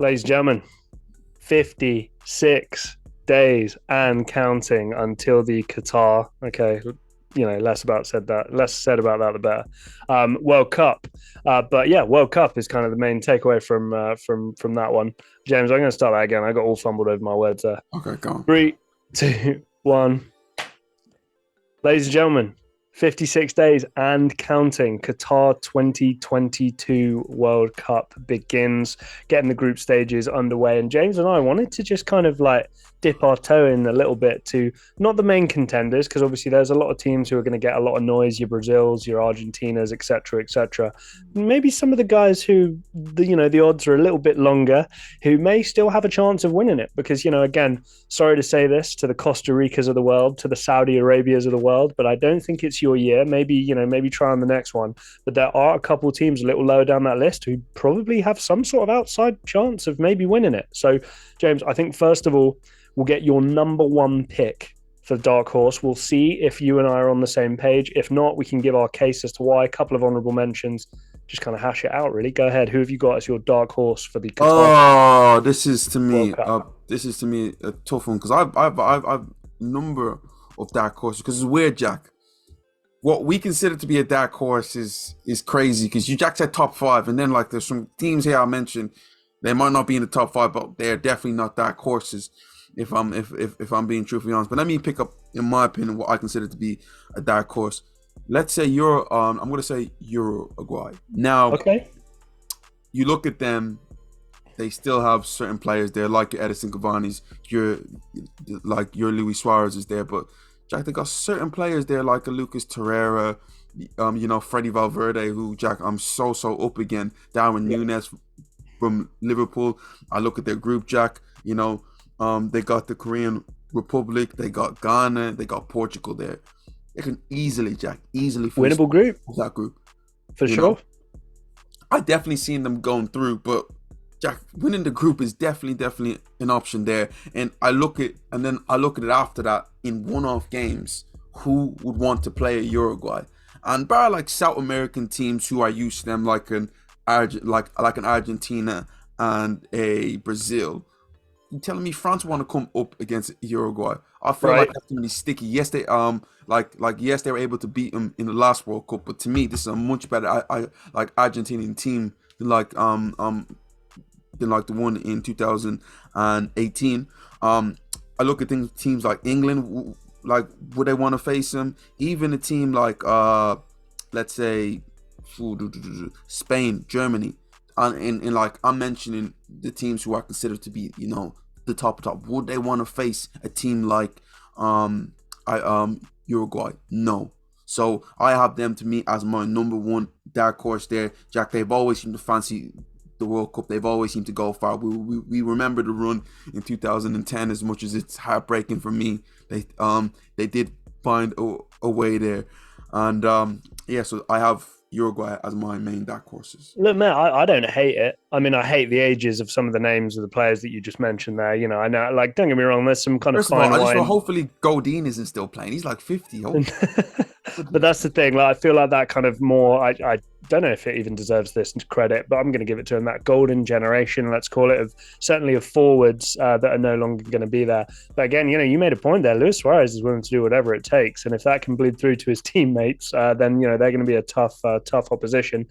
Ladies and gentlemen, 56 days and counting until the Qatar. Okay, less said about that, the better. World Cup, but yeah, World Cup is kind of the main takeaway from that one. James, I'm going to start that again. I got all fumbled over my words there. Okay, go on. 3, 2, 1. Ladies and gentlemen, 56 days and counting. Qatar 2022 World Cup begins, getting the group stages underway. And James and I wanted to just kind of dip our toe in a little bit to not the main contenders, because obviously there's a lot of teams who are going to get a lot of noise, your Brazils, your Argentinas, etc. Maybe some of the guys who the odds are a little bit longer, who may still have a chance of winning it, because again, sorry to say this to the Costa Ricas of the world, to the Saudi Arabias of the world, but I don't think it's your year. Maybe try on the next one, but there are a couple of teams a little lower down that list who probably have some sort of outside chance of maybe winning it. So James, I think first of all, we'll get your number one pick for the dark horse. We'll see if you and I are on the same page. If not, we can give our case as to why. A couple of honourable mentions. Just kind of hash it out, really. Go ahead. Who have you got as your dark horse for the Qatar? Oh, this is to me a tough one, because I've a number of dark horses, because it's weird, Jack. What we consider to be a dark horse is crazy, because you Jack said top 5, and then there's some teams here I mentioned, they might not be in the top 5, but they're definitely not dark horses. If I'm being truthfully honest, but let me pick up, in my opinion, what I consider to be a dark horse. Let's say I'm going to say Uruguay. Now, okay, you look at them, they still have certain players there, like your Edison Cavani's, your Luis Suarez is there, but Jack, they got certain players there like a Lucas Torreira, Freddie Valverde, who, Jack, I'm so up again. Darwin Núñez from Liverpool. I look at their group, Jack, they got the Korean Republic, they got Ghana, they got Portugal there. They can easily winnable group. That group. For sure. I definitely seen them going through, but Jack, winning the group is definitely an option there. And I look at it after that in one-off games, who would want to play a Uruguay? And bar South American teams who are used to them, like an Argentina and a Brazil. You telling me France want to come up against Uruguay? I feel like that's gonna be sticky. Yes, they yes, they were able to beat them in the last World Cup, but to me, this is a much better Argentinian team than the one in 2018. I look at teams like England, would they want to face them? Even a team like let's say Spain, Germany. And I'm mentioning the teams who are considered to be, the top. Would they want to face a team like Uruguay? No. So I have them, to me, as my number one dark horse there. Jack, they've always seemed to fancy the World Cup. They've always seemed to go far. We remember the run in 2010, as much as it's heartbreaking for me. They did find a way there. And so I have Uruguay as my main dark horses. Look, man, I don't hate it. I mean, I hate the ages of some of the names of the players that you just mentioned there. I know, don't get me wrong, there's some kind First of fine of all, wine. Hopefully Godin isn't still playing. He's 50. But that's the thing. I feel like that kind of more, I don't know if it even deserves this credit, but I'm going to give it to him. That golden generation, let's call it, certainly of forwards that are no longer going to be there. But again, you made a point there. Luis Suarez is willing to do whatever it takes, and if that can bleed through to his teammates, then they're going to be a tough opposition.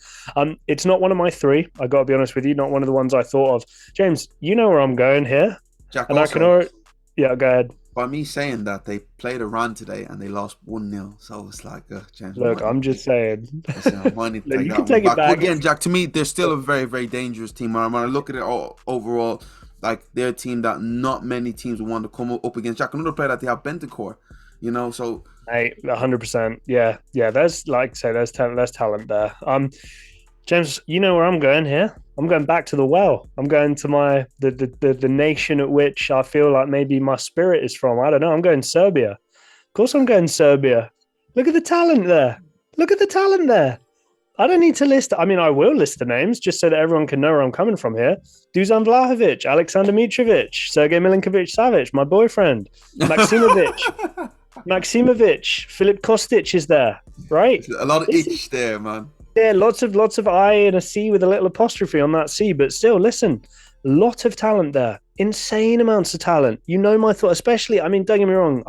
It's not one of my 3. I got to be honest with you, not one of the ones I thought of. James, you know where I'm going here, Jack. And also, I can already, go ahead. By me saying that, they played Iran today and they lost 1-0, so it's James. Look, I'm just saying. You can take it back. Again, Jack, to me, they're still a very, very dangerous team. When I look at it overall, they're a team that not many teams will want to come up against. Jack, another player that they have, Bentancur, so. Hey, 100%. Yeah. There's, there's talent there. James, you know where I'm going here. I'm going back to the well. I'm going to the nation at which I feel like maybe my spirit is from. I don't know. I'm going Serbia. Of course I'm going Serbia. Look at the talent there. I don't need to list. I mean, I will list the names just so that everyone can know where I'm coming from here. Dusan Vlahovic, Aleksandar Mitrovic, Sergej Milinkovic-Savic, my boyfriend, Maksimovic, Filip Kostic is there, right? A lot of itch there, man. Yeah, lots of I and a C with a little apostrophe on that C, but still, listen, Lot of talent there, insane amounts of talent. You know my thought, especially. I mean, don't get me wrong.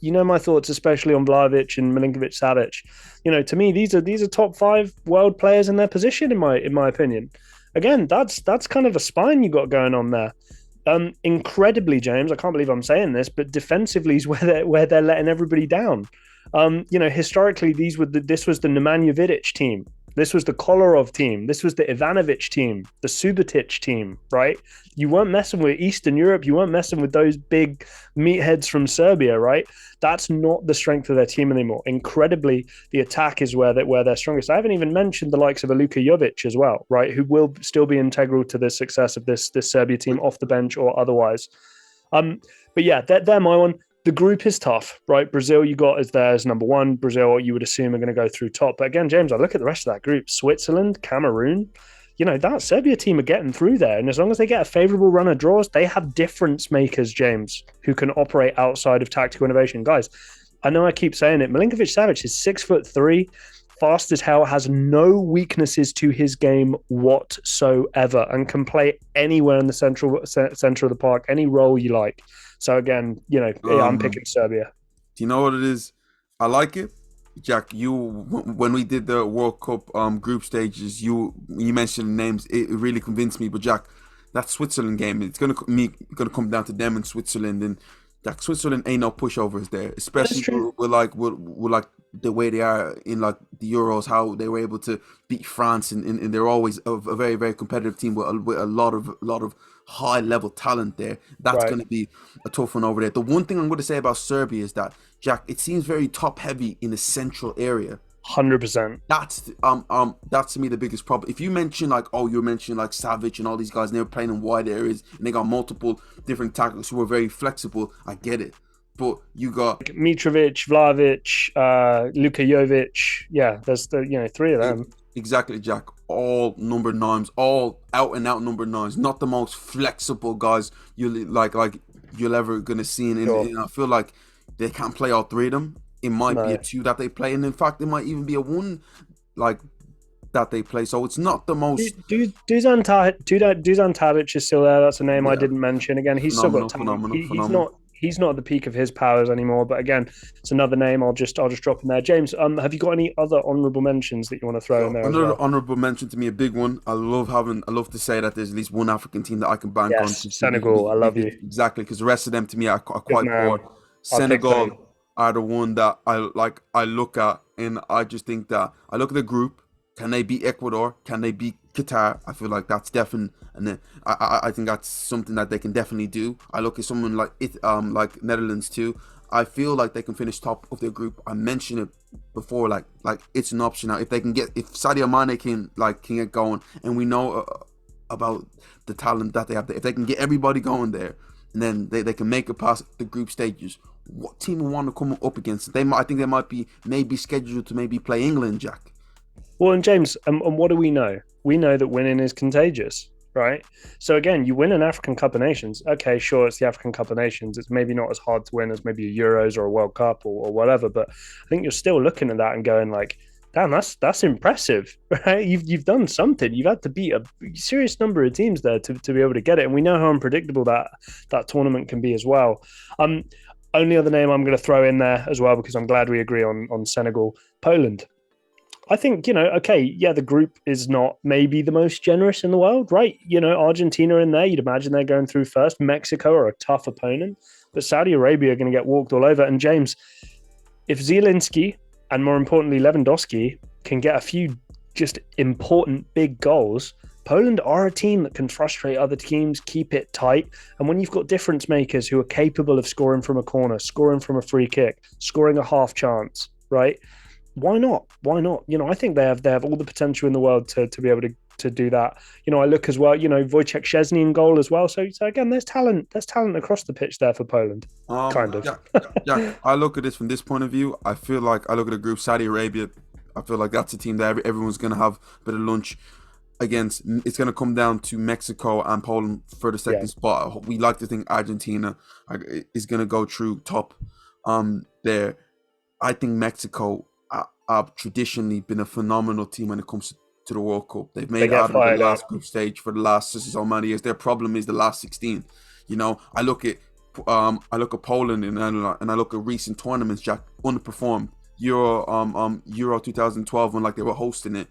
You know my thoughts, especially on Vlahovic and Milinkovic-Savic. You know, to me, these are top 5 world players in their position, in my opinion. Again, that's kind of a spine you got going on there. Incredibly, James, I can't believe I'm saying this, but defensively is where they're letting everybody down. You know, historically, this was the Nemanja Vidic team. This was the Kolarov team. This was the Ivanovic team, the Subotic team, right? You weren't messing with Eastern Europe. You weren't messing with those big meatheads from Serbia, right? That's not the strength of their team anymore. Incredibly, the attack is where they're strongest. I haven't even mentioned the likes of a Luka Jovic as well, right? Who will still be integral to the success of this Serbia team off the bench or otherwise. But yeah, they're my one. The group is tough, right? Brazil, you got as there as number 1. Brazil, you would assume, are going to go through top. But again, James, I look at the rest of that group: Switzerland, Cameroon. You know, that Serbia team are getting through there. And as long as they get a favorable run of draws, they have difference makers, James, who can operate outside of tactical innovation. Guys, I know I keep saying it. Milinkovic-Savic is 6'3", fast as hell, has no weaknesses to his game whatsoever, and can play anywhere in the center of the park, any role you like. So again, you know, I'm picking Serbia. Do you know what it is? I like it, Jack. When we did the World Cup group stages, you mentioned names. It really convinced me. But Jack, that Switzerland game, it's gonna come down to them and Switzerland. And Jack, Switzerland ain't no pushovers there, especially with like the way they are in like the Euros, how they were able to beat France, and they're always a very, very competitive team with a lot of high level talent there. That's going to be a tough one over there. The one thing I'm going to say about Serbia is that, Jack, it seems very top heavy in the central area. 100%. That's to me the biggest problem. If you mention you mentioned like Savic and all these guys, and they were playing in wide areas and they got multiple different tackles who were very flexible, I get it. But you got Mitrovic, Vlahovic, Luka Jovic. Yeah, there's 3 of them. Exactly, Jack. All number 9s, all out and out number 9s. Not the most flexible guys you're ever gonna see. And I feel like they can't play all 3 of them. It might be a 2 that they play, and in fact, it might even be a 1 that they play. So it's not the most. Dusan Tadic is still there. That's a name I didn't mention. Again, he's still got talent. He's not at the peak of his powers anymore. But again, it's another name I'll just drop in there. James, have you got any other honourable mentions that you want to throw in there? Another honourable mention to me, a big one. I love to say that there's at least one African team that I can bank on. Senegal, I love you. Exactly, because the rest of them to me are quite poor. Senegal are the one that I look at, and I just think that I look at the group. Can they beat Ecuador? Can they beat Qatar? I feel like that's definite, and I think that's something that they can definitely do. I look at someone like Netherlands too. I feel like they can finish top of their group. I mentioned it before, like it's an option now. If Sadio Mane can get going, and we know about the talent that they have there. If they can get everybody going there, and then they can make it past the group stages, what team will want to come up against? I think they might be maybe scheduled to maybe play England, Jack. Well, and James, and what do we know? We know that winning is contagious, right? So again, you win an African Cup of Nations. Okay, sure, it's the African Cup of Nations. It's maybe not as hard to win as maybe a Euros or a World Cup or whatever, but I think you're still looking at that and going like, damn, that's impressive, right? You've done something. You've had to beat a serious number of teams there to be able to get it, and we know how unpredictable that tournament can be as well. Only other name I'm going to throw in there as well, because I'm glad we agree on Senegal, Poland. I think, the group is not maybe the most generous in the world, right? Argentina in there, you'd imagine they're going through first. Mexico are a tough opponent, but Saudi Arabia are going to get walked all over. And James, if Zielinski and more importantly Lewandowski can get a few just important big goals, Poland are a team that can frustrate other teams, keep it tight. And when you've got difference makers who are capable of scoring from a corner, scoring from a free kick, scoring a half chance, right? Why not? I think they have all the potential in the world to be able to do that. I look as well, Wojciech Szczesny in goal as well. So again, there's talent across the pitch there for Poland. Kind of. Yeah. I look at this from this point of view. I feel like I look at the group, Saudi Arabia. I feel like that's a team that everyone's going to have a bit of lunch against. It's going to come down to Mexico and Poland for the second spot. We like to think Argentina is going to go through top there. I think Mexico have traditionally been a phenomenal team when it comes to the World Cup. They've They made get out of the fired last out. group stage for the last so many years. Their problem is the last 16. You know, I look at Poland and I look at recent tournaments. Jack, underperformed. Euro 2012 when like they were hosting it,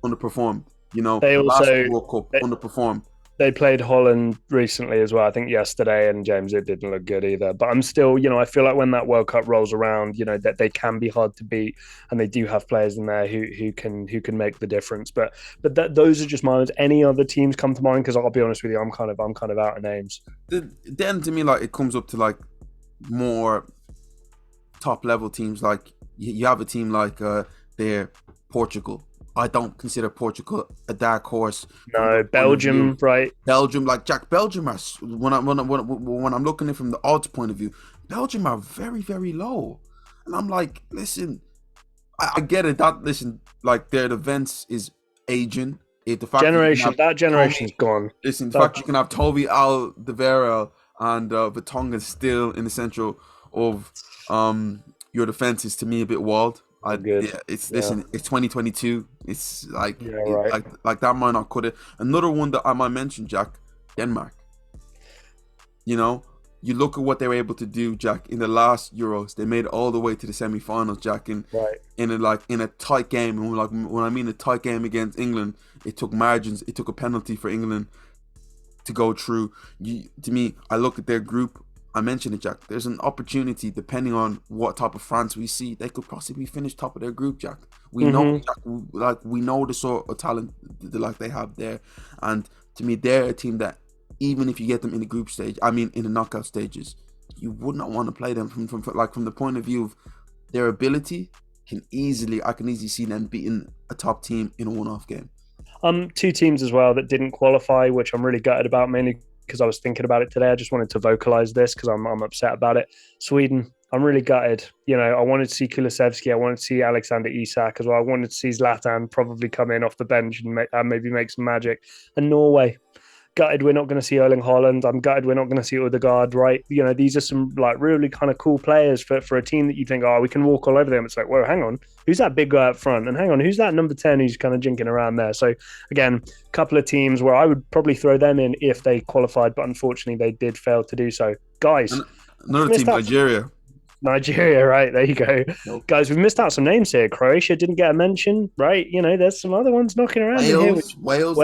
underperformed. You know, They the last also World Cup, underperformed. they played Holland recently as well, I think yesterday, and James, it didn't look good either. But I'm still, I feel like when that World Cup rolls around, that they can be hard to beat, and they do have players in there who can make the difference. But those are just mine. Any other teams come to mind? Because I'll be honest with you, I'm kind of out of names. Then to me, like it comes up to like more top level teams. Like you have a team like they're Portugal. I don't consider Portugal a dark horse. No, Belgium, right? Belgium, like Jack, Belgium are when I'm looking at it from the odds point of view, Belgium are very, very low, and I'm like, listen, I get it. Like their defense is aging. The fact that generation's gone. Listen, the fact you can have Toby Alderweireld and Vertonghen still in the central of your defense is to me a bit wild. Listen, it's 2022. It's like right. like that might not cut it. Another one that I might mention, Jack, Denmark. You know, you look at what they were able to do, Jack, in the last Euros. They made it all the way to the semi-finals, Jack, in a tight game. And like when I mean a tight game against England, it took margins. It took a penalty for England to go through. To me, I look at their group. I mentioned it, Jack. There's an opportunity, depending on what type of France we see, they could possibly finish top of their group, Jack. We know, Jack, we know the sort of talent like they have there, and to me, they're a team that even if you get them in the group stage, in the knockout stages, you would not want to play them from the point of view of their ability. I can easily see them beating a top team in a one-off game. Two teams as well that didn't qualify, which I'm really gutted about, mainly because I was thinking about it today. I just wanted to vocalize this because I'm upset about it. Sweden, I'm really gutted. I wanted to see Kulusevski. I wanted to see Alexander Isak as well. I wanted to see Zlatan probably come in off the bench and maybe make some magic. And Norway, gutted we're not going to see Erling Haaland. I'm gutted we're not going to see Odegaard, right? These are some like really kind of cool players for a team that you think, we can walk all over them. It's like, whoa, hang on. Who's that big guy up front? And hang on, who's that number 10 who's kind of jinking around there? So again, a couple of teams where I would probably throw them in if they qualified, but unfortunately they did fail to do so. Guys. Another team, Nigeria, right? There you go. Nope. Guys, we've missed out some names here. Croatia didn't get a mention, right? There's some other ones knocking around Wales,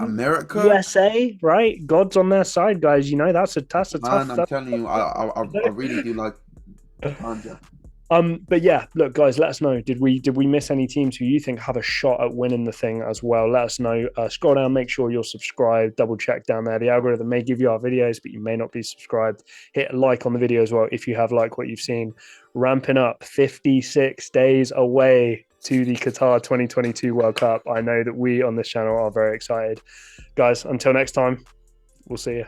America, USA, right? God's on their side, guys. That's a tough. I'm telling you, I really do like Anja. But yeah, look, guys, let us know. Did we miss any teams who you think have a shot at winning the thing as well? Let us know. Scroll down, make sure you're subscribed. Double check down there. The algorithm may give you our videos, but you may not be subscribed. Hit a like on the video as well if you have liked what you've seen. Ramping up, 56 days away to the Qatar 2022 World Cup. I know that we on this channel are very excited. Guys, until next time, we'll see you.